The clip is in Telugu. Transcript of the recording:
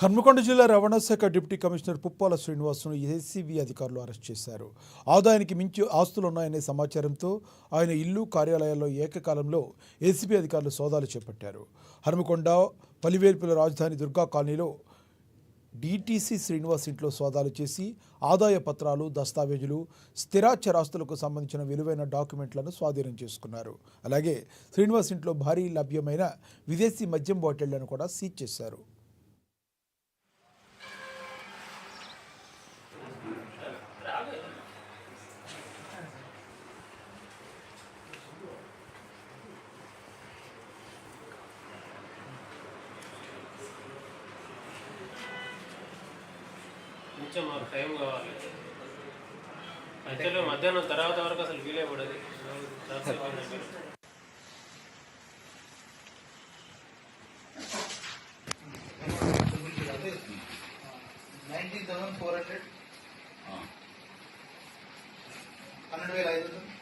హన్మకొండ జిల్లా రవాణా శాఖ డిప్యూటీ కమిషనర్ పుప్పాల శ్రీనివాస్ను ఏసీబీ అధికారులు అరెస్ట్ చేశారు. ఆదాయానికి మించి ఆస్తులున్నాయనే సమాచారంతో ఆయన ఇల్లు, కార్యాలయాల్లో ఏకకాలంలో ఏసీబీ అధికారులు సోదాలు చేపట్టారు. హన్మకొండ పలివేల్పుల రాజధాని దుర్గా కాలనీలో డీటీసీ శ్రీనివాస్ ఇంట్లో సోదాలు చేసి ఆదాయ పత్రాలు, దస్తావేజులు, స్థిరాచరాస్తులకు సంబంధించిన విలువైన డాక్యుమెంట్లను స్వాధీనం చేసుకున్నారు. అలాగే శ్రీనివాస్ ఇంట్లో భారీ లభ్యమైన విదేశీ మద్యం బాటిళ్లను కూడా సీజ్ చేశారు. కొంచెం మాకు టైం కావాలి. యాక్చువల్గా మధ్యాహ్నం తర్వాత వరకు అసలు వీలే పడదు. 19,400 12,500